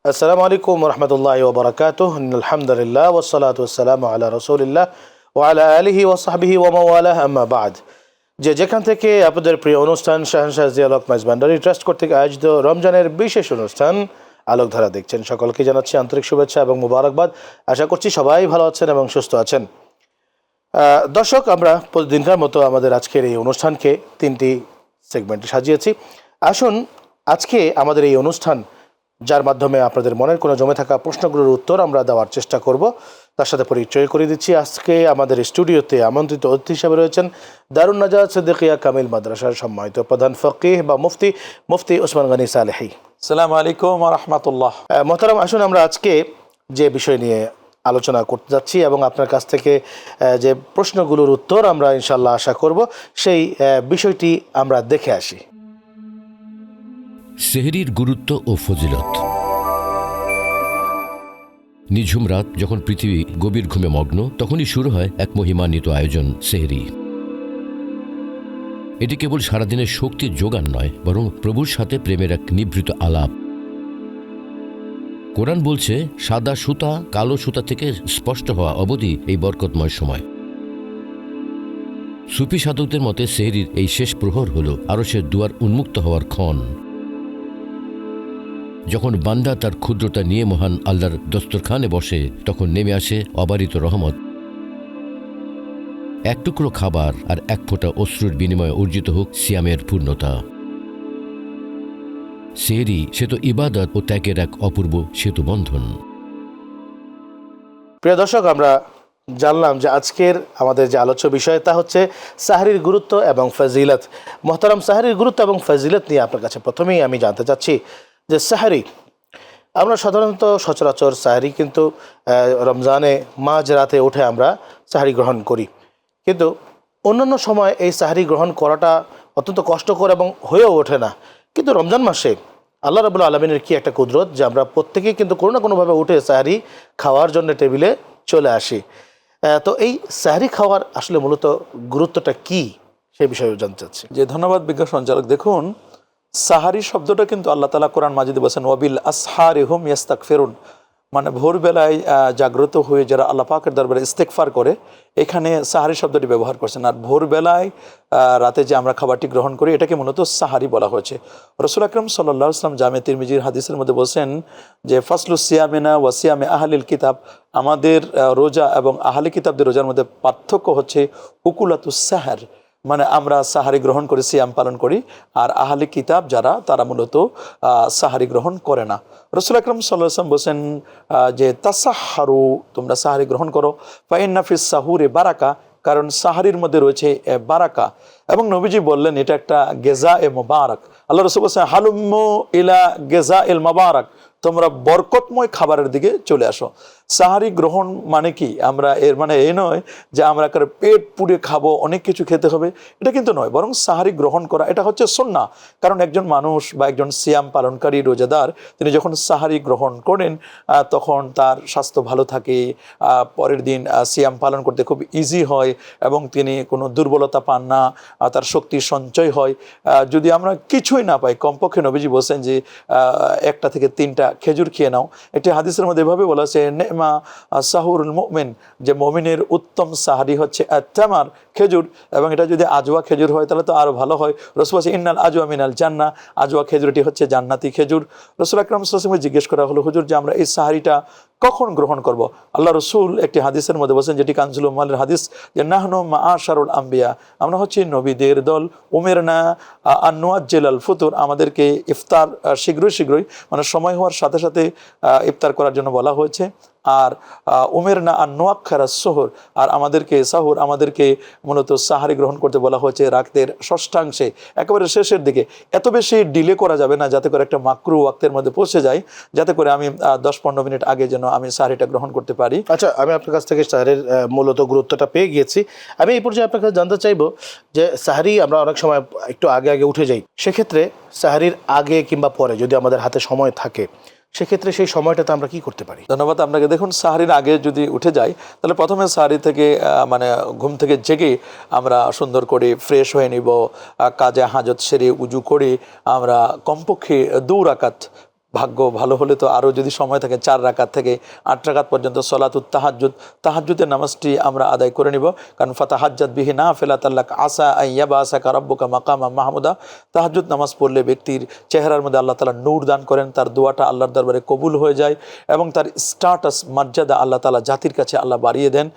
আসসালামু আলাইকুম রহমতুল্লাহ ওবরাকাতুহ আলহামদুলিল্লাহ ওয়াসসালাতু ওয়াসসালামু আলা রাসূলিল্লাহ ওয়া আলা আলিহি ওয়া সাহবিহি ওয়া মাওয়ালাহ আম্মা বাদ। যেখান থেকে আপনাদের প্রিয় অনুষ্ঠান শাহনশাহ জিয়া হক মেজবান্ডারি ট্রাস্ট কর্তৃক আয়োজিত রমজানের বিশেষ অনুষ্ঠান আলোকধারা দেখছেন, সকলকে জানাচ্ছি আন্তরিক শুভেচ্ছা এবং মুবারকবাদ। আশা করছি সবাই ভালো আছেন এবং সুস্থ আছেন। দর্শক, আমরা প্রতিদিনকার মতো আমাদের আজকের এই অনুষ্ঠানকে তিনটি সেগমেন্টে সাজিয়েছি। আসুন আজকে আমাদের এই অনুষ্ঠান, যার মাধ্যমে আপনাদের মনের কোনো জমে থাকা প্রশ্নগুলোর উত্তর আমরা দেওয়ার চেষ্টা করব, তার সাথে পরিচয় করে দিচ্ছি। আজকে আমাদের স্টুডিওতে আমন্ত্রিত অতিথি হিসেবে রয়েছেন দারুন নাজাত সিদ্দিকিয়া কামিল মাদ্রাসার সম্মানিত প্রধান ফকিহ বা মুফতি ওসমান গনি সালেহী। আসসালামু আলাইকুম ওয়া রাহমাতুল্লাহ। মোহতারাম, আসুন আমরা আজকে যে বিষয় নিয়ে আলোচনা করতে যাচ্ছি এবং আপনার কাছ থেকে যে প্রশ্নগুলোর উত্তর আমরা ইনশাল্লাহ আশা করব, সেই বিষয়টি আমরা দেখে আসি। সেহরির গুরুত্ব ও ফজিলত। নিঝুম রাত যখন পৃথিবী গভীর ঘুমে মগ্ন, তখনই শুরু হয় এক মহিমান্বিত আয়োজন সেহরি। এটি কেবল সারাদিনের শক্তির যোগান নয়, বরং প্রভুর সাথে প্রেমের এক নিভৃত আলাপ। কোরআন বলছে, সাদা সুতা কালো সুতা থেকে স্পষ্ট হওয়া অবধি এই বরকতময় সময়। সুফি সাধকদের মতে সেহরির এই শেষ প্রহর হল আরশের দুয়ার উন্মুক্ত হওয়ার ক্ষণ। যখন বান্দা তার ক্ষুদ্রতা নিয়ে মহান আল্লাহর দস্তরখানে বসে, তখন নেমে আসে অবারিত রহমত। এক টুকরো খাবার আর এক ফোঁটা অশ্রুর বিনিময়ে অর্জিত হোক সিয়ামের পূর্ণতা। সেহরি সে তো ইবাদত ও ত্যাগের এক অপূর্ব সেতু বন্ধন। প্রিয় দর্শক, আমরা জানলাম যে আজকের আমাদের যে আলোচ্য বিষয় তা হচ্ছে সাহরির গুরুত্ব এবং ফজিলত। মোহতারাম, সাহরির গুরুত্ব এবং ফজিলত নিয়ে আপনার কাছে প্রথমেই আমি জানতে চাচ্ছি যে সাহরি, আমরা সাধারণত সচরাচর সাহরি কিন্তু রমজানে মাঝ রাতে উঠে আমরা সাহরি গ্রহণ করি, কিন্তু অন্যান্য সময় এই সাহরি গ্রহণ করাটা অত্যন্ত কষ্টকর এবং হয়েও ওঠে না। কিন্তু রমজান মাসে আল্লাহ রাব্বুল আলামিনের কি একটা কুদরত যে আমরা প্রত্যেকেই কিন্তু কোনো না কোনোভাবে উঠে সাহরি খাওয়ার জন্য টেবিলে চলে আসি। তো এই সাহরি খাওয়ার আসলে মূলত গুরুত্বটা কি, সেই বিষয়ে জানতে চাচ্ছি। যে ধন্যবাদ বিজ্ঞান সঞ্চালক। দেখুন, সাহারি শব্দটা কিন্তু আল্লাহ তাআলা কোরআন মাজিদে বলেছেন, ওয়াবিল আসহারি হুম ইয়াস্তাগফিরুন, মানে ভোরবেলায় জাগ্রত হয়ে যারা আল্লাহ পাকের দরবারে ইস্তেগফার করে, এখানে সাহারি শব্দটি ব্যবহার করছেন। আর ভোরবেলায় রাতে যে আমরা খাবারটি গ্রহণ করি, এটাকে মূলত সাহারি বলা হয়েছে। রাসূল আকরাম সাল্লাল্লাহু আলাইহি ওয়াসাল্লাম জামে তিরমিজির হাদিসের মধ্যে বলছেন যে ফাসলু সিয়ামিনা ওয়া সিয়ামে আহলিল কিতাব, আমাদের রোজা এবং আহলি কিতাবদের রোজার মধ্যে পার্থক্য হচ্ছে উকুলাতুস সাহর, মানে আমরা সাহারি গ্রহণ করি, সিয়াম পালন করি, আর আহলি কিতাব যারা, তারা মূলত সাহারি গ্রহণ করে না। রাসূল আকরাম সাল্লাল্লাহু আলাইহি ওয়াসাল্লাম বলেন যে তাসাহহারু, তোমরা সাহারি গ্রহণ করো, ফাইন্না ফিস সাহুরে বারাকা, কারণ সাহারির মধ্যে রয়েছে বারাকা। এবং নবীজি বললেন এটা একটা গেজা এ মুবারক। আল্লাহ রাসূল বলেছেন হালুম্মু ইলা গেজা এল মুবারক, তোমরা বরকতময় খাবারের দিকে চলে আসো। সাহারি গ্রহণ মানে কি, আমরা এর মানে এই নয় যে আমরা পেট পুড়ে খাবো, অনেক কিছু খেতে হবে, এটা কিন্তু নয়, বরং সাহারি গ্রহণ করা এটা হচ্ছে সুন্নাহ। কারণ একজন মানুষ বা একজন সিয়াম পালনকারী রোজাদার, তিনি যখন সাহারি গ্রহণ করেন তখন তার স্বাস্থ্য ভালো থাকে, পরের দিন সিয়াম পালন করতে খুব ইজি হয় এবং তিনি কোনো দুর্বলতা পান না, তার শক্তি সঞ্চয় হয়। যদি আমরা কিছুই না পাই, কমপক্ষে নবীজি বলছেন যে 1টা থেকে 3টা খেজুর খেয়ে নাও। একটি হাদিসের মধ্যে এভাবে বলা আছে, নেমা সাহুরুল মুমিন, যে মুমিনের উত্তম সাহারি হচ্ছে তামার, খেজুর, এবং এটা যদি আজওয়া খেজুর হয় তাহলে তো আরো ভালো হয়। রাসূল বলেছেন ইন্নাল আজওয়া মিনাল জান্নাহ, আজওয়া খেজুরটি হচ্ছে জান্নাতি খেজুর। রাসূল আকরাম সাল্লাল্লাহু আলাইহি ওয়াসাল্লাম জিজ্ঞেস করা হলো, হুজুর, যে আমরা এই সাহারিটা কখন গ্রহণ করব? আল্লাহ রসুল একটি হাদিসের মধ্যে বলছেন, যেটি কানজুল উম্মালের হাদিস, যে নাহনু মাআশারুল আম্বিয়া, আমরা হচ্ছে নবীদের দল, উমিরনা আন নুআজ্জিলাল ফুতুর, আমাদেরকে ইফতার শীঘ্রই মানে সময় হওয়ার সাথে সাথে ইফতার করার জন্য বলা হয়েছে। আর উমিরনা আন নুআখ্খিরাস সুহুর, আর আমাদেরকে সাহুর, আমাদেরকে মূলত সাহারি গ্রহণ করতে বলা হয়েছে রাতের ষষ্ঠাংশে, একেবারে শেষের দিকে। এত বেশি ডিলে করা যাবে না, যাতে করে একটা মাকরু ওয়াক্তের মধ্যে পৌঁছে যায়, যাতে করে আমি 10-15 মিনিট আগে যেন আমি সাহারিটা গ্রহণ করতে পারি। আচ্ছা, আমি আপনার কাছ থেকে সাহারির মূলত গুরুত্বটা পেয়ে গিয়েছি। আমি এই পর্যায়ে আপনার কাছে জানতে চাইবো যে সাহারি আমরা অনেক সময় একটু আগে উঠে যাই, সেক্ষেত্রে সাহারির আগে কিংবা পরে যদি আমাদের হাতে সময় থাকে, সেক্ষেত্রে সেই সময়টাতে আমরা কি করতে পারি? ধন্যবাদ আপনাকে। দেখুন, সাহারির আগে যদি উঠে যাই, তাহলে প্রথমে সাহারি থেকে মানে ঘুম থেকে জেগে আমরা সুন্দর করে ফ্রেশ হয়ে নিব, কাজে হাজত সেরে উজু করে আমরা কমপক্ষে 2 রাকাত ভাগ্য ভালো হলে তো আরও যদি সময় থাকে 4 রাকাত থেকে 8 রাকাত পর্যন্ত সলাতুত তাহাজ্জুদ, তাহাজ্জুদের নামাজটি আমরা আদায় করে নিব। কারণ ফাতাহাজ্জাত বিহি নাফিলাতাল লাক আসা আন ইয়াবাসাকা রাব্বুকা মাকামা মাহমুদা। তাহাজ্জুদ নামাজ পড়লে ব্যক্তির চেহারার মধ্যে আল্লাহ তাআলা নূর দান করেন, তার দোয়াটা আল্লাহর দরবারে কবুল হয়ে যায় এবং তার স্ট্যাটাস মর্যাদা আল্লাহ তাআলা জাতির কাছে আল্লাহ বাড়িয়ে দেন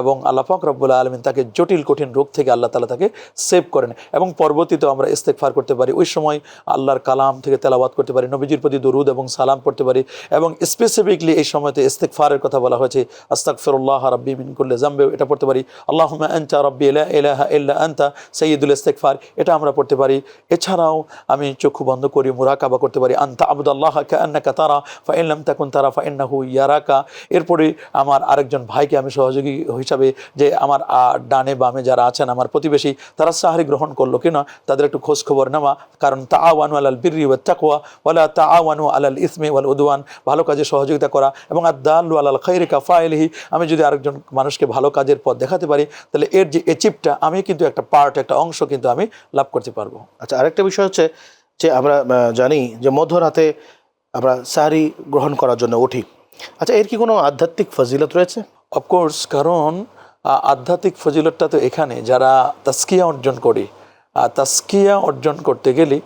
এবং আল্লাহ পাক রব্বুল আলামিন তাকে জটিল কঠিন রোগ থেকে আল্লাহ তাআলা তাকে সেভ করেন। এবং পরবর্তীতে আমরা ইস্তেগফার করতে পারি, ওই সময় আল্লাহর কালাম থেকে তেলাওয়াত করতে পারি, নবীজির প্রতি দরুদ এবং সালাম পড়তে পারি। এবং স্পেসিফিকলি এই সময়তে ইস্তেগফারের কথা বলা হয়েছে, আস্তাগফিরুল্লাহ রাব্বি মিন কুল্লি যামবি, এটা পড়তে পারি। আল্লাহুম্মা আনতা রাব্বি লা ইলাহা ইল্লা আনতা সাইয়্যিদুল ইস্তেগফার, এটা আমরা পড়তে পারি। এছাড়াও আমি চক্ষু বন্ধ করি মুরাকাবা করতে পারি, আনতা আবুদাল্লাহ কাআন্নাকা তারা ফা ইন লাম তাকুন তারা ফা ইন্নাহু ইয়ারাকা। এরপরে আমার আরেকজন ভাইকে আমি সহযোগী হিসাবে, যে আমার ডানে বামে যারা আছেন আমার প্রতিবেশী, তারা সাহরি গ্রহণ করলো কিনা তাদের একটু খোঁজ খবর নেওয়া। কারণ তাআওয়ানু আলাল বিররি ওয়াত তাকওয়া ওয়ালা তাআওয়ানু আলাল ইসমি ওয়াল উদওয়ান, ভালো কাজে সহযোগিতা করা। এবং আদ-দাল্লু আলাল খায়রি কাফাইলিহি, আমি যদি আরেকজন মানুষকে ভালো কাজের পথ দেখাতে পারি তাহলে এর যে অ্যাচিভটা আমি কিন্তু একটা পার্ট, একটা অংশ কিন্তু আমি লাভ করতে পারবো। আচ্ছা, আরেকটা বিষয় হচ্ছে যে আমরা জানি যে মধ্যরাতে আমরা সাহরি গ্রহণ করার জন্য উঠি। আচ্ছা, এর কি কোনো আধ্যাত্মিক ফজিলত রয়েছে? অফকোর্স, কারণ আধ্যাত্মিক ফজিলতটা তো এখানে যারা তাসকিয়া অর্জন করে, তাসকিয়া অর্জন করতে গেলে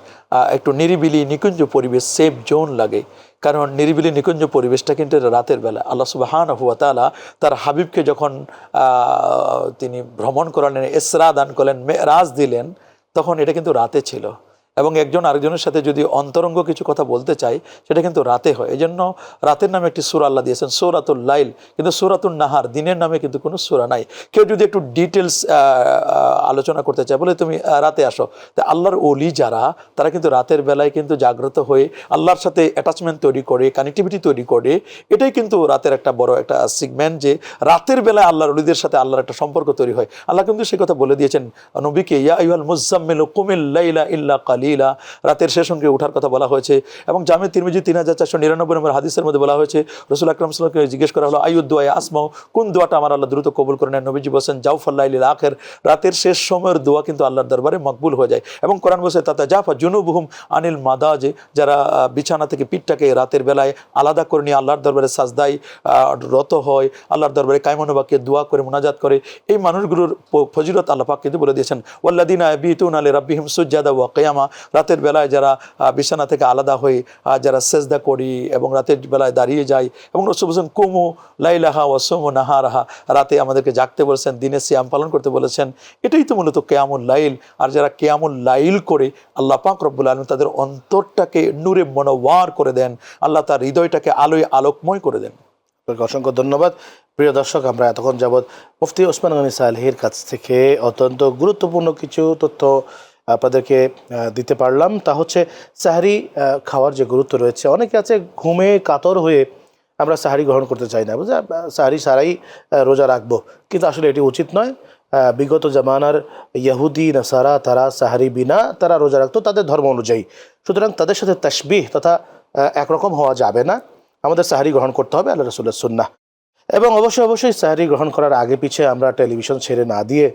একটু নিরিবিলি নিকুঞ্জ পরিবেশ, সেফ জোন লাগে। কারণ নিরিবিলি নিকুঞ্জ পরিবেশটা কিন্তু রাতের বেলা। আল্লাহ সুবহানাহু ওয়া তাআলা তার হাবিবকে যখন তিনি ভ্রমণ করালেন, ইসরা দান করলেন, মেরাজ দিলেন, তখন এটা কিন্তু রাতে ছিল। এবং একজন আরেকজনের সাথে যদি অন্তরঙ্গ কিছু কথা বলতে চাই সেটা কিন্তু রাতে হয়। এই জন্য রাতের নামে একটি সূরা আল্লাহ দিয়েছেন, সূরাতুল লাইল, কিন্তু সূরাতুন নাহার, দিনের নামে কিন্তু কোনো সূরা নাই। কেউ যদি একটু ডিটেলস আলোচনা করতে চায় বলে তুমি রাতে আসো, তা আল্লাহর ওলি যারা, তারা কিন্তু রাতের বেলায় কিন্তু জাগ্রত হয়ে আল্লাহর সাথে অ্যাটাচমেন্ট তৈরি করে, কানেক্টিভিটি তৈরি করে। এটাই কিন্তু রাতের একটা বড় একটা সিগমেন্ট, যে রাতের বেলায় আল্লাহর ওলিদের সাথে আল্লাহর একটা সম্পর্ক তৈরি হয়। আল্লাহ কিন্তু সে কথা বলে দিয়েছেন নবীকে, ইয়া আইয়ুহাল মুযাম্মিলু কুমিল লাইলা ইল্লা কালিলা, রাতের শেষ অংশে ওঠার কথা বলা হয়েছে। এবং জামে তিরমিজি 3499 নম্বর হাদিসের মধ্যে বলা হয়েছে, রাসূল আকরাম সাল্লাল্লাহু আলাইহি ওয়াসাল্লামকে জিজ্ঞেস করা হলো, আইয়ুদ দুআ আসমাউ, কোন দোয়াটা আমার আল্লাহ দ্রুত কবুল করে নেন? নবীজি বলেন, জাওফাল লাইলিল আখির, রাতের শেষ সময়ের দোয়া কিন্তু আল্লাহর দরবারে মকবুল হয়ে যায়। এবং কোরআন বলছে, তাতাজাফা জুনুবুহুম আনিল মাদাজি, যারা বিছানা থেকে পিঠটাকে রাতের বেলায় আলাদা করে নিয়ে আল্লাহর দরবারে সাজদায় রত হয়, আল্লাহর দরবারে কায়মনোবাক্যে দোয়া করে মুনাজাত করে, এই মানুষগুলোর ফজিলত আল্লাহ পাক কিন্তু বলে দিয়েছেন, ওয়াল্লাযিনা ইয়াবিতুনা লিরাব্বিহিম সুজদাা ওয়া কিয়ামা, রাতের বেলায় যারা বিছানা থেকে আলাদা হয়ে যারা সেজদা করি এবং রাতের বেলায় দাঁড়িয়ে যায়। এবং রাসূল বলেছেন, কুমু লাইলাহা ওয়া সুমু নাহারাহা, রাতে আমাদেরকে জাগতে বলেছেন, দিনে সিয়াম পালন করতে বলেছেন। এটাই তো মূলত কিয়ামুল লাইল। আর যারা কিয়ামুল লাইল করে, আল্লাহ পাক রব্বুল আলামিন তাদের অন্তরটাকে নূরে মনোয়ার করে দেন, আল্লাহ তার হৃদয়টাকে আলোয় আলোকময় করে দেন। অসংখ্য ধন্যবাদ। প্রিয় দর্শক, আমরা এতক্ষণ যাবৎ মুফতি ওসমান গনি সালেহীর কাছ থেকে অত্যন্ত গুরুত্বপূর্ণ কিছু তথ্য আপনাদেরকে দিতে পারলাম। তা হচ্ছে সাহরি খাওয়ার যে গুরুত্ব রয়েছে। অনেকে আছে ঘুমে কাতর হয়ে আমরা সাহরি গ্রহণ করতে চাই না, বুঝা সাহরি সারাই রোজা রাখবো, কিন্তু আসলে এটি উচিত নয়। বিগত জামানার ইহুদি নাসারা তারা সাহরি বিনা তারা রোজা রাখতো তাদের ধর্ম অনুযায়ী। সুতরাং তাদের সাথে তাশবিহ তথা একরকম হওয়া যাবে না। আমাদের সাহরি গ্রহণ করতে হবে আল্লাহ রাসূলের সুন্নাহ। এবং অবশ্যই সাহরি গ্রহণ করার আগে পিছে আমরা টেলিভিশন ছেড়ে না দিয়ে,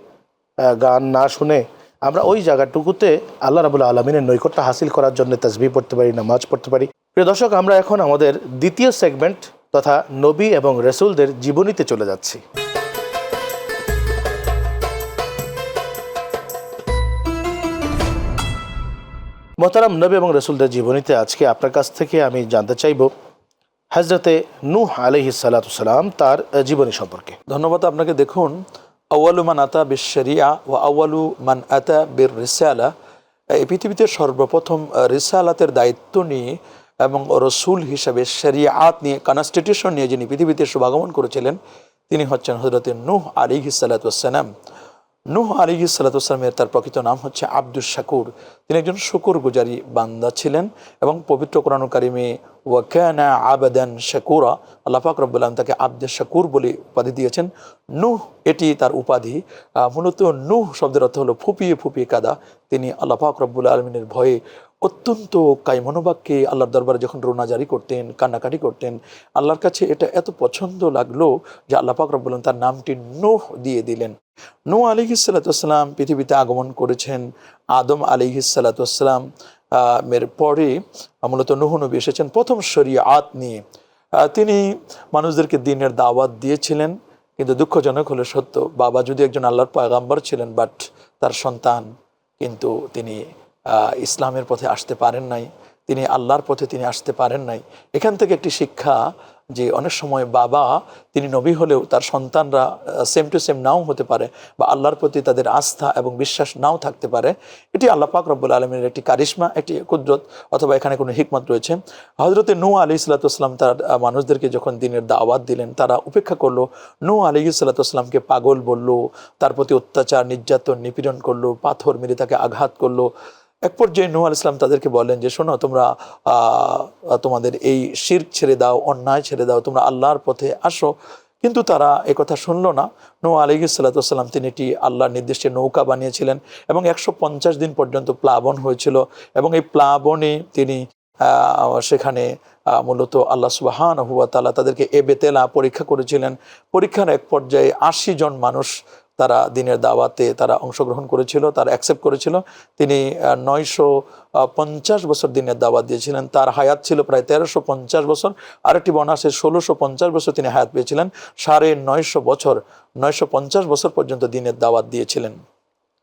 গান না শুনে, আমরা ওই জায়গাটুকুতে আল্লাহ রাব্বুল আলামিনের নৈকট্য হাসিল করার জন্য তাসবিহ পড়তে পারি, নামাজ পড়তে পারি। প্রিয় দর্শক, আমরা এখন আমাদের দ্বিতীয় সেগমেন্ট তথা নবী এবং রাসূলদের জীবনীতে চলে যাচ্ছি। মোহতারাম, নবী এবং রাসূলদের জীবনীতে আজকে আপনার কাছ থেকে আমি জানতে চাইব হযরতে নূহ আলাইহিস সালাতু সালাম তার জীবনী সম্পর্কে। ধন্যবাদ আপনাকে। দেখুন, আউয়ালু মান আতা বিশ শরিয়া ওয়া আউয়ালু মান আতা বির রিসালা, এই পৃথিবীতে সর্বপ্রথম রিসালাতের দায়িত্ব নিয়ে এবং রসুল হিসাবে শরিয়াত নিয়ে, কনস্টিটিউশন নিয়ে যিনি পৃথিবীতে শুভাগমন করেছিলেন, তিনি হচ্ছেন হযরতে নূহ আলাইহিস সালাতু ওয়াসসালাম। নূহ আলাইহিস সালাতু ওয়াসসালামের তার প্রকৃত নাম হচ্ছে আব্দুশ শাকুর। তিনি একজন শুকরগুজারি বান্দা ছিলেন এবং পবিত্র কোরআনুল কারিমে ওয়া কানা আবদান শাকুরা, আল্লাহ পাক রব্বুল আলামিন তাকে আব্দুশ শাকুর বলে উপাধি দিয়েছেন। নূহ এটি তার উপাধি। মূলত নূহ শব্দের অর্থ হলো ফুপিয়ে ফুপিয়ে কাদা। তিনি আল্লাহ পাক রব্বুল আলামিনের ভয়ে অত্যন্ত কায়মনোবাক্যে আল্লাহর দরবারে যখন রোনা জারি করতেন, কান্নাকাটি করতেন, আল্লাহর কাছে এটা এত পছন্দ লাগলো যে আল্লাহ পাক রব্বুল আলামিন তার নামটি নূহ দিয়ে দিলেন। নূহ আলাইহিস সালাতু ওয়াসসালাম পৃথিবীতে আগমন করেছেন। আদম আলাইহিস সালাতু ওয়াসসালাম এর পরে মূলত নূহ নবী এসেছেন প্রথম শরিয়াত নিয়ে। তিনি মানুষদেরকে দ্বীনের দাওয়াত দিয়েছিলেন, কিন্তু দুঃখজনক হলে সত্য, বাবা যদি একজন আল্লাহর পয়গাম্বর ছিলেন, বাট তার সন্তান কিন্তু তিনি ইসলামের পথে আসতে পারেন নাই, তিনি আল্লাহর পথে তিনি আসতে পারেন নাই। এখান থেকে একটি শিক্ষা যে অনেক সময় বাবা তিনি নবী হলেও তার সন্তানরা সেম টু সেম নাও হতে পারে, বা আল্লাহর প্রতি তাদের আস্থা এবং বিশ্বাস নাও থাকতে পারে। এটি আল্লাহ পাক রব্বুল আলমীর একটি কারিশমা, একটি কুদরত, অথবা এখানে কোনো হিকমত রয়েছে। হজরতে নূহ আলাইহিসসালাম তার মানুষদেরকে যখন দ্বীনের দাওয়াত দিলেন, তারা উপেক্ষা করলো। নূহ আলাইহিসসালামকে পাগল বলল, তার প্রতি অত্যাচার, নির্যাতন, নিপীড়ন করলো, পাথর মেরে তাকে আঘাত করলো। এক পর্যায়ে নূহ আলাইহিস সালাম তাদেরকে বলেন যে শোনো, তোমরা তোমাদের এই শিরক ছেড়ে দাও, অন্যায় ছেড়ে দাও, তোমরা আল্লাহর পথে আসো। কিন্তু তারা একথা শুনলো না। নূহ আলাইহিসসালাম তিনি একটি আল্লাহর নির্দিষ্ট নৌকা বানিয়েছিলেন, এবং 150 দিন পর্যন্ত প্লাবন হয়েছিল, এবং এই প্লাবনে তিনি সেখানে মূলত আল্লাহ সুবহানাহু ওয়া তাআলা তাদেরকে বেতেলা পরীক্ষা করেছিলেন। পরীক্ষার এক পর্যায়ে 80 জন মানুষ তারা দ্বীনের দাওয়াতে তারা অংশগ্রহণ করেছিল, তারা অ্যাকসেপ্ট করেছিল। তিনি 950 বছর দ্বীনের দাওয়াত দিয়েছিলেন। তার হায়াত ছিল প্রায় 1350 বছর। আরেকটি বর্ণনা আছে 1650 বছর তিনি হায়াত পেয়েছিলেন। 950 বছর, 950 বছর পর্যন্ত দ্বীনের দাওয়াত দিয়েছিলেন।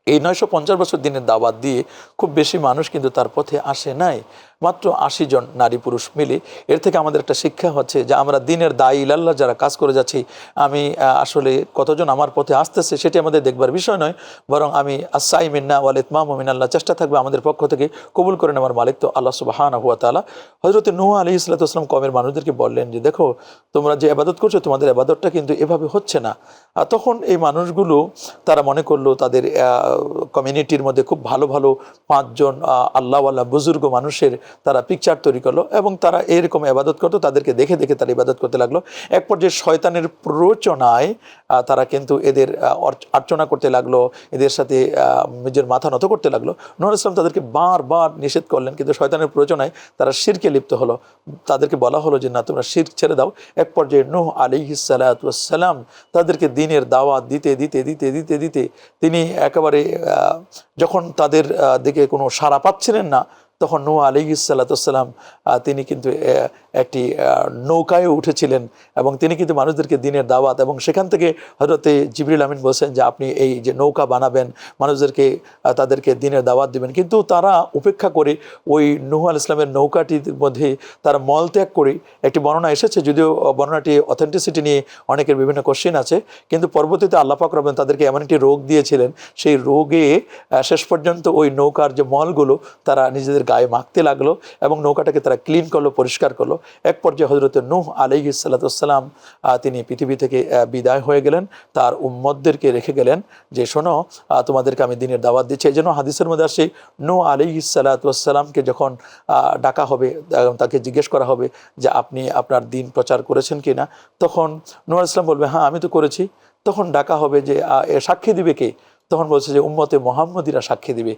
এই 950 বছর দিনের দাওয়াত দিয়ে খুব বেশি মানুষ কিন্তু তার পথে আসে নাই, মাত্র 80 জন নারী পুরুষ মিলে। এর থেকে আমাদের একটা শিক্ষা হচ্ছে যে আমরা দ্বীনের দায়ী ইলাল্লাহ যারা কাজ করে যাচ্ছি, আমি আসলে কতজন আমার পথে আসতেছে সেটি আমাদের দেখবার বিষয় নয়, বরং আমি আসাই মিন্না ওয়াল ইতমামু মিনাল্লাহ, চেষ্টা থাকবে আমাদের পক্ষ থেকে, কবুল করে নেওয়ার মালিক তো আল্লাহ সুবহানাহু ওয়া তাআলা। হযরত নূহ আলাইহিস সালাম কওমের মানুষদেরকে বললেন যে দেখো, তোমরা যে ইবাদত করছো, তোমাদের ইবাদতটা কিন্তু এভাবে হচ্ছে না। তখন এই মানুষগুলো তারা মনে করলো তাদের কমিউনিটির মধ্যে খুব ভালো ভালো 5 জন আল্লাহওয়ালা বুজুর্গ মানুষের তারা পিকচার তৈরি করলো, এবং তারা এরকম ইবাদত করতো। তাদেরকে দেখে দেখে তারা ইবাদত করতে লাগলো। এক পর্যায়ে শয়তানের প্ররোচনায় তারা কিন্তু এদের অর্চনা করতে লাগলো, এদের সাথে নিজের মাথা নত করতে লাগলো। নূহ আলাইহিস সালাম তাদেরকে বারবার নিষেধ করলেন, কিন্তু শয়তানের প্ররোচনায় তারা শিরকে লিপ্ত হলো। তাদেরকে বলা হলো যে না, তোমরা শিরক ছেড়ে দাও। এক পর্যায়ে নূহ আলাইহিস সালাম তাদেরকে দ্বীনের দাওয়াত দিতে দিতে দিতে দিতে দিতে তিনি একেবারে যখন তাদের দিকে কোনো সাড়া পাচ্ছিলেন না, তখন নূহ আলাইহিস সালাম তিনি কিন্তু একটি নৌকায় উঠেছিলেন, এবং তিনি কিন্তু মানুষদেরকে দ্বীনের দাওয়াত, এবং সেখান থেকে হযরতে জিবরিল আমিন বলছেন যে আপনি এই যে নৌকা বানাবেন, মানুষদেরকে তাদেরকে দ্বীনের দাওয়াত দিবেন। কিন্তু তারা উপেক্ষা করে ওই নূহ আলাইহিস সালামের নৌকাটির মধ্যে তারা মলত্যাগ করে, একটি বর্ণনা এসেছে, যদিও বর্ণনাটি অথেন্টিসিটি নিয়ে অনেকের বিভিন্ন কোশ্চেন আছে, কিন্তু পরবর্তীতে আল্লাহ পাক রব্বুল তাদেরকে এমন একটি রোগ দিয়েছিলেন, সেই রোগে শেষ পর্যন্ত ওই নৌকার যে মলগুলো তারা নিজেদের গায়ে মাখতে লাগলো, এবং নৌকাটাকে তারা ক্লিন করলো, পরিষ্কার করলো। এক পর্যায়ে হযরত নূহ আলাইহিস সালাম তিনি পৃথিবী থেকে বিদায় হয়ে গেলেন। তার উম্মতদেরকে রেখে গেলেন যে শোনো, তোমাদেরকে আমি দ্বীনের দাওয়াত দিচ্ছি। এই জন্য হাদিসের মধ্যে আসে নূহ আলাইহিস সালামকে যখন ডাকা হবে, তাকে জিজ্ঞেস করা হবে যে আপনি আপনার দ্বীন প্রচার করেছেন কি না, তখন নূহ আলাইহিস সালাম বলবে হ্যাঁ আমি তো করেছি। তখন ডাকা হবে যে সাক্ষী দিবে কে, তখন বলছে যে উম্মতে মুহাম্মদীরা সাক্ষী দিবে।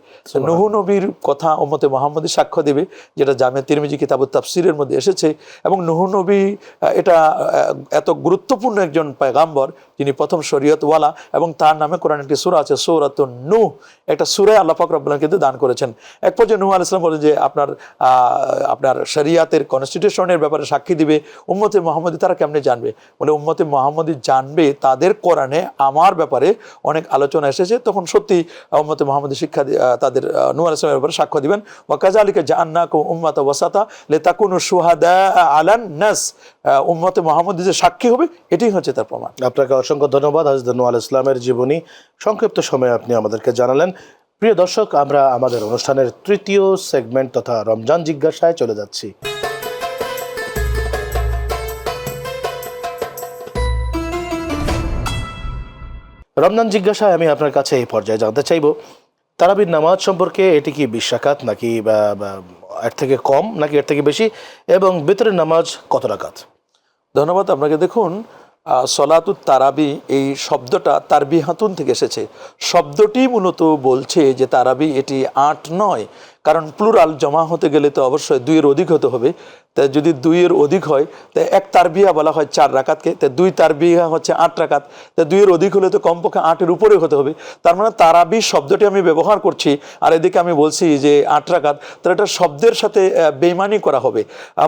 নূহ নবীর কথা উম্মতে মুহাম্মদী সাক্ষ্য দিবে, যেটা জামে তিরমিজি কিতাবুত তাফসিরের মধ্যে এসেছে। এবং নূহ নবী এটা এত গুরুত্বপূর্ণ একজন পয়গাম্বর, যিনি প্রথম শরীয়তওয়ালা, এবং তার নামে কোরআন একটি সূরা আছে, সূরাতুন নূহ, একটা সূরা আল্লাহ পাক রব্বুল আলামিন কিন্তু দান করেছেন। এক পর্যায়ে নূহ আলাইহিস সালাম বলেন যে আপনার শরিয়াতের কনস্টিটিউশনের ব্যাপারে সাক্ষী দিবে উম্মতে মুহাম্মদী, তারা কেমনে জানবে? বলে উম্মতে মুহাম্মদী জানবে, তাদের কোরআনে আমার ব্যাপারে অনেক আলোচনা এসেছে। তখন সত্যি উম্মতে মুহাম্মদী শিক্ষা তাদের নূহ আলাইহিস সালামের ব্যাপারে সাক্ষ্য দিবেন। ওয়া কাযালিকা জাআলনাকুম উম্মাতান ওয়াসাতা লিতাকুনু শুহাদা আলান নাস, উম্মতে মুহাম্মদী যে সাক্ষী হবে, এটাই হচ্ছে তার প্রমাণ। আপনাকে অসংখ্য ধন্যবাদ। হযরত নূহ আলাইহিস সালামের জীবনী সংক্ষিপ্ত সময়ে আপনি আমাদেরকে জানালেন। প্রিয় দর্শক, আমরা আমাদের অনুষ্ঠানের তৃতীয় সেগমেন্ট তথা রমজান জিজ্ঞাসায় চলে যাচ্ছি। রমজান জিজ্ঞাসায় আমি আপনার কাছে এই পর্যায়ে জানতে চাইব, তারাবির নামাজ সম্পর্কে, এটি কি 20 রাকাত নাকি এর থেকে কম নাকি এর থেকে বেশি, এবং বিতরের নামাজ কত রাকাত? ধন্যবাদ আপনাকে। দেখুন, সলাতুত তারাবি এই শব্দটা তারবিহাতুন থেকে এসেছে। শব্দটি মূলত বলছে যে তারাবি এটি 8 নয়, কারণ প্লুরাল জমা হতে গেলে তো অবশ্যই 2-এর অধিক হতে হবে। তাই যদি 2-এর অধিক হয় তাই এক তারবিয়া বলা হয় 4 রাকাতকে, তাই 2 তারবিয়া হচ্ছে 8 রাকাত, তাই 2-এর অধিক হলে তো কমপক্ষে 8-এর উপরে হতে হবে। তার মানে তারাবি শব্দটি আমি ব্যবহার করছি আর এদিকে আমি বলছি যে 8 রাকাত, তাহলে এটা শব্দের সাথে বেইমানি করা হবে।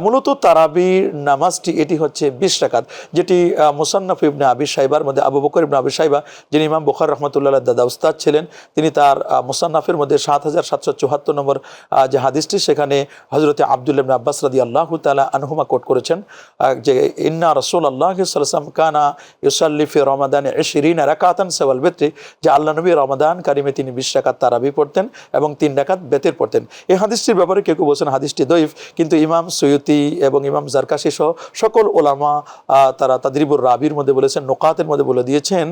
মূলত তারাবির নামাজটি এটি হচ্ছে 20 রাকাত, যেটি মুসান্নাফ ইবনে আবি শাইবার মধ্যে আবু বকর ইবনে আবি শাইবা, যিনি ইমাম বুখারী রাহমাতুল্লাহ আলাইহির দাদা উস্তাদ ছিলেন, তিনি তার মুসান্নাফের মধ্যে 7774 নম্বর যে হাদিসটি, সেখানে হযরতে আব্দুল্লাহ ইবনে আব্বাস রাদিয়াল্লাহু তাআলা আনহুমা কোট করেছেন যে ইন্না রাসূলুল্লাহ সাল্লাল্লাহু আলাইহি ওয়াসাল্লাম কানা ইউসাল্লি ফি রমাদানে 20 রাকাতান সাওয়াল বিত্রি, যে আল্লাহ নবী রমাদান কারিমে তিনি 20 রাকাত তারাবি পড়তেন এবং 3 রাকাত বেতের পড়তেন। এই হাদিসটির ব্যাপারে কেউ কেউ বলছেন হাদিসটি দঈফ, কিন্তু ইমাম সুয়ুতি এবং ইমাম জারকাশি সহ সকল ওলামা তারা তাদরিবুর রাবির মধ্যে বলেছেন, নুকাতের মধ্যে বলে দিয়েছেন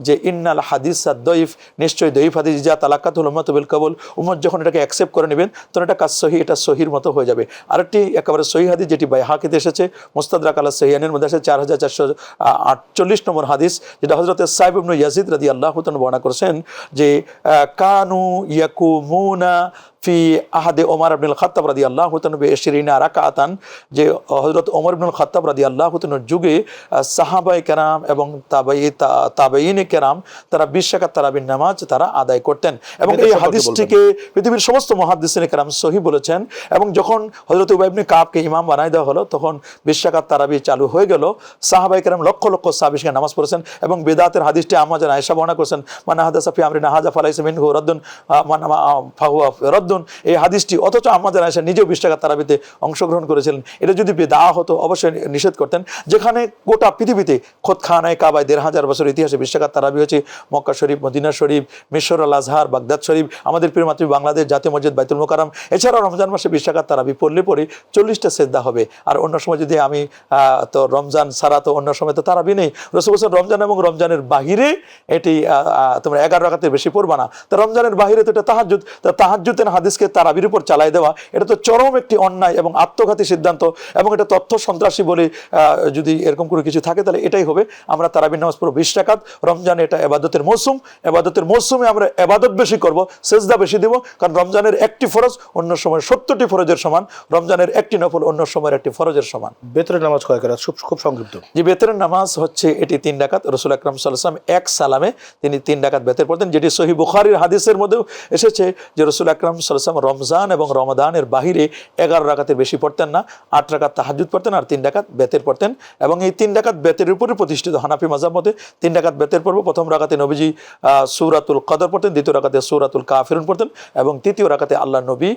যে ইন্নাল হাদিস দঈফ, নিশ্চয়ই দঈফ হাদিস, যা তালাক্কাতুল উম্মাতু বিল কবুল, উম্মত যখন এটাকে অ্যাকসেপ্ট করে নেবেন তখন এটা কাজ সহি, এটা সহির মতো হয়ে যাবে। আরেকটি একেবারে সহি হাদিস যেটি বাইহাকিতে এসেছে, মুস্তাদরাক আলা সহিহাইনের মধ্যে আছে 4448 নম্বর হাদিস, যেটা হযরত সাইব ইবনে ইয়াজিদ রাদিয়াল্লাহু তাআলা বর্ণনা করেছেন যে কানু ইয়াকুমুনা ফি আহাদে ওমর ইবনুল খাত্তাব রাদিয়াল্লাহু তাআলা বি-20 রাকাতান, যে হযরত ওমর ইবনুল খাত্তাব রাদিয়াল্লাহু তাআলার যুগে সাহাবায়ে কেরাম এবং তাবেঈনে কেরাম তারা 20 রাকাত তারাবির নামাজ তারা আদায় করতেন। এবং এই হাদিসটিকে পৃথিবীর সমস্ত মুহাদ্দিসিনে কেরাম সহিহ বলেছেন। এবং যখন হযরত উবাই ইবনে কাবকে ইমাম বানায় দেওয়া হলো তখন 20 রাকাত তারাবি চালু হয়ে গেল। সাহাবায়ে কেরাম লক্ষ লক্ষ সাহাবী সেখানে নামাজ পড়েছেন। এবং বেদাতের হাদিসটি আম্মা জান আয়েশা বর্ণনা করেছেন, মান হাদাসা ফি আমরিনা হাযা ফালাইসা মিনহু রাদ্দুন মান ফাহুয়া রাদ্দুন, এই হাদিসটি, অথচ আম্মা জান আয়েশা নিজেও 20 রাকাত তারাবিতে অংশগ্রহণ করেছিলেন। এটা যদি বেদা হতো অবশ্যই নিষেধ করতেন। যেখানে গোটা পৃথিবীতে খোদখানায় কাবায় 1500 বছর ইতিহাসে 20 রাকাত তারাবি হয়েছে, মক্কা শরীফ, মদিনা শরীফ, মিশর আল আজহার, বাগদাদ শরীফ, আমাদের প্রিয় মাতৃ বাংলাদেশ জাতীয় মসজিদ বাইতুল মোকাররম, এছাড়াও রমজান মাসে 20 রাকাত তারাবি পড়লে 40টা সেজদা হবে। আর অন্য সময় যদি আমি তো রমজান ছাড়া তো অন্য সময় তো তারাবি নেই। রাসূল বলেছেন রমজান এবং রমজানের বাহিরে এটি তোমরা 11 রাকাতের বেশি পড়বা না। তো রমজানের বাহিরে তো এটা তাহাজ্জুদ, তো তাহাজ্জুদের হাদিসকে তারাবির উপর চালাই দেওয়া এটা তো চরম একটি অন্যায় এবং আত্মঘাতী সিদ্ধান্ত, এবং এটা তথ্য সন্ত্রাসী বলে যদি এরকম কোনো কিছু থাকে তাহলে এটাই হবে। আমরা তারাবির নামাজ পড়ব 20 রাকাত। রমজানে এটা ইবাদতের মৌসুম, ইবাদতের মৌসুমে আমরা ইবাদত বেশি করব, সেজদা বেশি দেব, কারণ রমজানের একটি ফরজ অন্য সময় 70টি ফরজের সমান, রমজানের একটি নফল অন্য সময়ের একটি ফরজের সমান। বেতরের নামাজ কয় রাকাত? খুব সংক্ষিপ্ত। যে বেতরের নামাজ হচ্ছে এটি 3 রাকাত। রাসূল আকরাম সাল্লাল্লাহু আলাইহি ওয়াসাল্লাম এক সালামে তিনি 3 রাকাত বেতর পড়তেন, যেটি সহিহ বুখারীর হাদিসের মধ্যেও এসেছে যে রাসূল আকরাম সাল্লাল্লাহু আলাইহি ওয়াসাল্লাম রমজান এবং রমাদানের বাহিরে 11 রাকাতের বেশি পড়তেন না, 8 রাকাত তাহাজ্জুদ পড়তেন আর 3 রাকাত বেতের পড়তেন। এবং এই 3 রাকাত বেতের উপরে প্রতিষ্ঠিত হানাফি মাযহাব মতে 3 রাকাত বেতের পড়ব। প্রথম রাকাতে নবীজি সূরাতুল কদর পড়তেন, দ্বিতীয় রাকাতে সূরাতুল কাফিরুন পড়তেন এবং তৃতীয় রাকাতে আল্লাহ নবী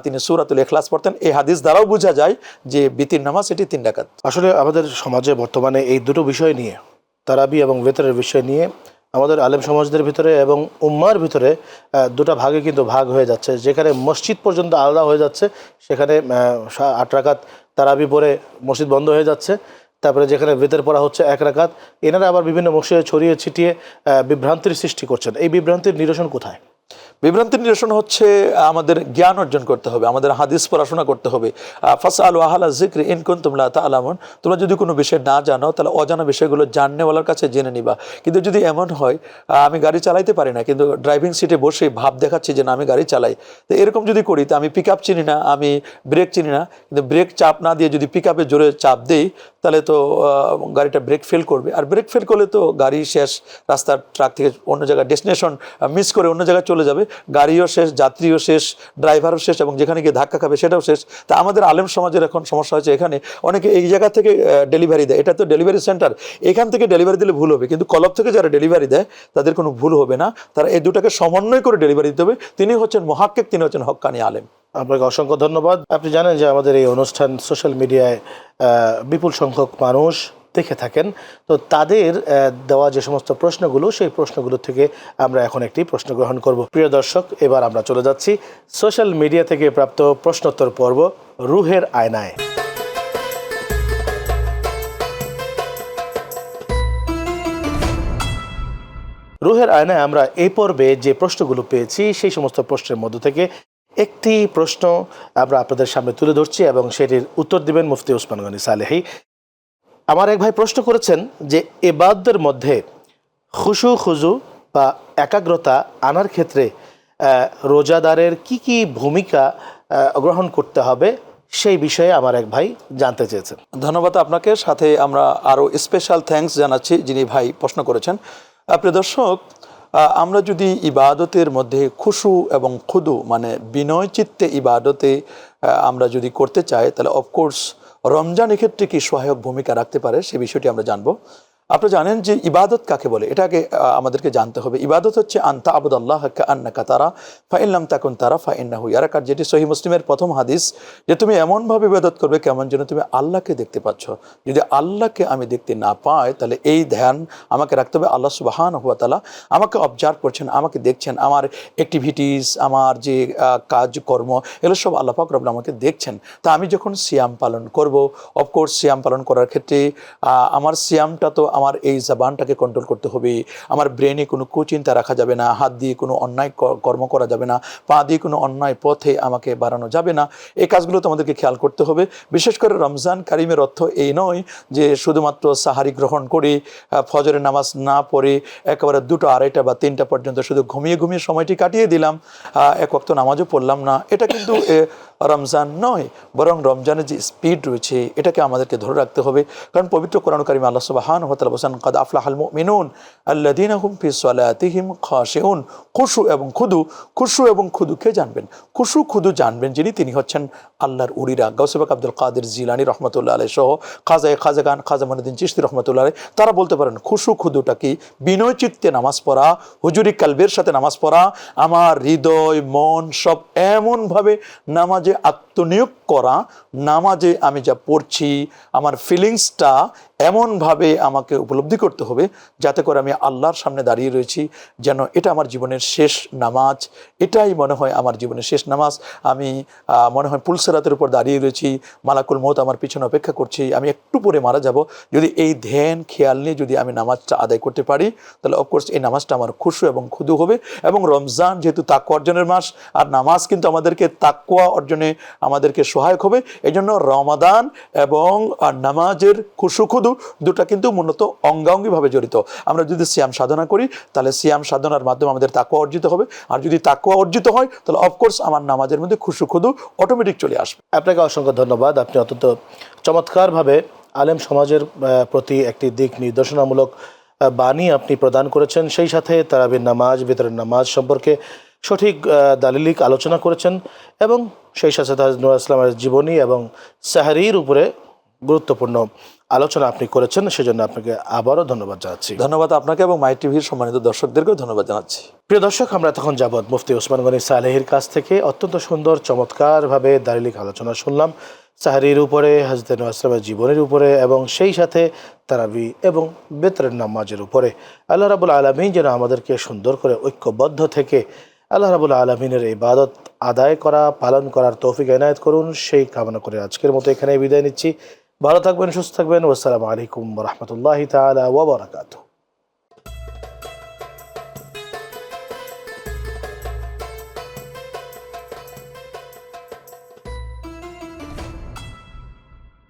তিনি সূরাতুল ইখলাস পড়তেন। এই হাদিস দ্বারাও বোঝা যায় যে বিতির নামাজ এটি 3 রাকাত। আসলে আমাদের সমাজে বর্তমানে এই দুটো বিষয় নিয়ে, তারাবি এবং বেতরের বিষয় নিয়ে, আমাদের আলেম সমাজদের ভিতরে এবং উম্মার ভিতরে দুটো ভাগে কিন্তু ভাগ হয়ে যাচ্ছে। যেখানে মসজিদ পর্যন্ত আলাদা হয়ে যাচ্ছে, সেখানে 8 রাকাত তারাবি পড়ে মসজিদ বন্ধ হয়ে যাচ্ছে। তারপরে যেখানে বেতের পড়া হচ্ছে 1 রাকাত, এনারা আবার বিভিন্ন মসজিদে ছড়িয়ে ছিটিয়ে বিভ্রান্তির সৃষ্টি করছেন। এই বিভ্রান্তির নিরসন কোথায়? বিভ্রান্তির নিরসন হচ্ছে আমাদের জ্ঞান অর্জন করতে হবে, আমাদের হাদিস পড়াশোনা করতে হবে। ফাসআলু আহলা যিকরি ইন কুনতুম লা তা'লামুন, তোমরা যদি কোনো বিষয় না জানো তাহলে অজানা বিষয়গুলো জাননেওয়ালার কাছে জেনে নিবা। কিন্তু যদি এমন হয় আমি গাড়ি চালাইতে পারি না কিন্তু ড্রাইভিং সিটে বসে ভাব দেখাচ্ছি যে না আমি গাড়ি চালাই, তো এরকম যদি করি তো আমি পিক আপ চিনি না, আমি ব্রেক চিনি না, কিন্তু ব্রেক চাপ না দিয়ে যদি পিক আপে জোরে চাপ দেই তাহলে তো গাড়িটা ব্রেক ফেল করবে, আর ব্রেক ফেল করলে তো গাড়ি শেষ, রাস্তার ট্রাক থেকে অন্য জায়গায় ডেস্টিনেশন মিস করে অন্য জায়গায় চলে যাবে, গাড়িও শেষ, যাত্রীও শেষ, ড্রাইভারও শেষ, এবং যেখানে গিয়ে ধাক্কা খাবে সেটাও শেষ। তা আমাদের আলেম সমাজের এখন সমস্যা হয়েছে, এখানে অনেকে এই জায়গা থেকে ডেলিভারি দেয়, এটা তো ডেলিভারি সেন্টার, এখান থেকে ডেলিভারি দিলে ভুল হবে, কিন্তু কলব থেকে যারা ডেলিভারি দেয় তাদের কোনো ভুল হবে না, তারা এই দুটাকে সমন্বয় করে ডেলিভারি দিতে হবে। তিনি হচ্ছেন মুহাক্কিক, তিনি হচ্ছেন হক্কানি আলেম। আপনাকে অসংখ্য ধন্যবাদ। আপনি জানেন যে আমাদের এই অনুষ্ঠান সোশ্যাল মিডিয়ায় বিপুল সংখ্যক মানুষ দেখে থাকেন, তো তাদের দেওয়া যে সমস্ত প্রশ্নগুলো, সেই প্রশ্নগুলো থেকে আমরা এখন একটি প্রশ্ন গ্রহণ করব। প্রিয় দর্শক, এবার আমরা চলে যাচ্ছি সোশ্যাল মিডিয়া থেকে প্রাপ্ত প্রশ্নোত্তর পর্ব রুহের আয়নায়। রুহের আয়নায় আমরা এই পর্বে যে প্রশ্নগুলো পেয়েছি সেই সমস্ত প্রশ্নের মধ্য থেকে একটি প্রশ্ন আমরা আপনাদের সামনে তুলে ধরছি এবং সেটির উত্তর দিবেন মুফতি ওসমান গনি সালেহী। আমার এক ভাই প্রশ্ন করেছেন যে ইবাদতের মধ্যে খুশু খুজু বা একাগ্রতা আনার ক্ষেত্রে রোজাদারের কি ভূমিকা গ্রহণ করতে হবে সেই বিষয়ে আমার এক ভাই জানতে চেয়েছেন। ধন্যবাদ আপনাকে। সাথে আমরা আরও স্পেশাল থ্যাঙ্কস জানাচ্ছি যিনি ভাই প্রশ্ন করেছেন। প্রিয় দর্শক, আমরা যদি ইবাদতের মধ্যে খুশু এবং খুদু মানে বিনয় চিত্তে ইবাদতে আমরা যদি করতে চাই, তাহলে অফকোর্স রমজান এক্ষেত্রে কি সহায়ক ভূমিকা রাখতে পারে সে বিষয়টি আমরা জানবো। আপনারা জানেন যে ইবাদত কাকে বলে, এটাকে আমাদেরকে জানতে হবে। ইবাদত হচ্ছে আনতা আবুদাল্লাহ কান্নাকা তারা ফাইল্লাম তাকুন তারা ফাইন্নাহু ইয়ারাকা, যেটি সহিহ মুসলিমের প্রথম হাদিস, যে তুমি এমনভাবে ইবাদত করবে কেমন যেন তুমি আল্লাহকে দেখতে পাচ্ছ। যদি আল্লাহকে আমি দেখতে না পাই, তাহলে এই ধ্যান আমাকে রাখতে হবে আল্লাহ সুবহানাহু ওয়া তাআলা আমাকে অবজার্ভ করছেন, আমাকে দেখছেন, আমার অ্যাক্টিভিটিস, আমার যে কাজকর্ম, এগুলো সব আল্লাহ পাক রব্বুল আমাকে দেখছেন। তা আমি যখন সিয়াম পালন করব, অফকোর্স সিয়াম পালন করার ক্ষেত্রে আমার সিয়ামটা তো আমার এই জবানটাকে কন্ট্রোল করতে হবে, আমার ব্রেনে কোনো কুচিন্তা রাখা যাবে না, হাত দিয়ে কোনো অন্যায় কর্ম করা যাবে না, পা দিয়ে কোনো অন্যায় পথে আমাকে বাড়ানো যাবে না। এই কাজগুলো তো আমাদেরকে খেয়াল করতে হবে। বিশেষ করে রমজান কারিমের অর্থ এই নয় যে শুধুমাত্র সাহারি গ্রহণ করে ফজরের নামাজ না পড়ে একেবারে 2টা, 2:30 বা 3টা পর্যন্ত শুধু ঘুমিয়ে ঘুমিয়ে সময়টি কাটিয়ে দিলাম, এক ওয়াক্ত নামাজও পড়লাম না। এটা কিন্তু রমজান নয়, বরং রমজানের যে স্পিড রয়েছে এটাকে আমাদেরকে ধরে রাখতে হবে। কারণ পবিত্র কোরআন কারিমে আল্লাহ সুবহানাহু ওয়া তাআলা বলেন, কাদ আফলাহাল মুমিনুন আল্লাযীনা হুম ফি সালাতিহিম খাশিউন। খুশু এবং খুদুকে জানবেন, খুশু খুদু জানবেন যিনি, তিনি হচ্ছেন আল্লাহর উলিরা। গাউসে পাক আব্দুল কাদের জিলানী রহমতুল্লাহ আলাইহি সহ খাজা মঈনুদ্দিন চিশতি রহমতুল্লাহ আলাইহি তারা বলতে পারেন খুশু খুদুটা কি? বিনয় চিত্তে নামাজ পড়া, হুজুরি কালবের সাথে নামাজ পড়া, আমার হৃদয় মন সব এমনভাবে নামাজে আত্মনিয়োগ করা, নামাজে আমি যা পড়ছি আমার ফিলিংসটা এমনভাবে আমাকে উপলব্ধি করতে হবে যাতে করে আমি আল্লাহর সামনে দাঁড়িয়ে রয়েছি, যেন এটা আমার জীবনের শেষ নামাজ। এটাই মনে হয় আমার জীবনের শেষ নামাজ। আমি মনে হয় পুলসেরাতের উপর দাঁড়িয়ে রয়েছি, মালাকুল মউত আমার পিছনে অপেক্ষা করছি, আমি একটু পরে মারা যাব। যদি এই ধ্যান খেয়াল নিয়ে যদি আমি নামাজটা আদায় করতে পারি, তাহলে অফকোর্স এই নামাজটা আমার খুশু এবং খুদু হবে। এবং রমজান যেহেতু তাকওয়া অর্জনের মাস, আর নামাজ কিন্তু আমাদেরকে তাকওয়া অর্জনে আমাদেরকে সহায়ক হবে। এই জন্য রমাদান এবং নামাজের খুশু খুদু দুটা কিন্তু মূলত অঙ্গাঙ্গিভাবে জড়িত। আমরা যদি সিয়াম সাধনা করি, তাহলে সিয়াম সাধনার মাধ্যমে আমাদের তাকওয়া অর্জিত হবে, আর যদি তাকওয়া অর্জিত হয় তাহলে অফকোর্স আমার নামাজের মধ্যে খুশু খুদু অটোমেটিক চলে আসবে। আপনাকে অসংখ্য ধন্যবাদ। আপনি অত্যন্ত চমৎকারভাবে আলেম সমাজের প্রতি একটি দিক নির্দেশনামূলক বাণী আপনি প্রদান করেছেন। সেই সাথে তারাবির নামাজ, বিতরের নামাজ সম্পর্কে সঠিক দালিলিক আলোচনা করেছেন, এবং সেই সাথে হযরত নূহ ইসলামের জীবনী এবং সাহরির উপরে গুরুত্বপূর্ণ আলোচনা আপনি করেছেন। সেজন্য আপনাকে আবারও ধন্যবাদ জানাচ্ছি। ধন্যবাদ আপনাকে এবং মাই টিভির সম্মানিত দর্শকদেরকেও ধন্যবাদ জানাচ্ছি। প্রিয় দর্শক, আমরা তখন যাবত মুফতি ওসমান গনি সালেহীর কাছ থেকে অত্যন্ত সুন্দর চমৎকারভাবে দালিলিক আলোচনা শুনলাম সাহরির উপরে, হযরত নূহ ইসলামের জীবনের উপরে, এবং সেই সাথে তারাবি এবং বেতরের নামাজের উপরে। আল্লাহ রাব্বুল আলামিন যেন আমাদেরকে সুন্দর করে ঐক্যবদ্ধ থেকে আল্লাহ রাব্বুল আলামিনের ইবাদত আদায় করা, পালন করার তৌফিক এনায়েত করুন, সেই কামনা করে আজকের মতো এখানে বিদায় নিচ্ছি। ভালো থাকবেন, সুস্থ থাকবেন। ওয়াসসালামু আলাইকুম ওয়া রাহমাতুল্লাহি তাআলা ওয়া বারাকাতুহু।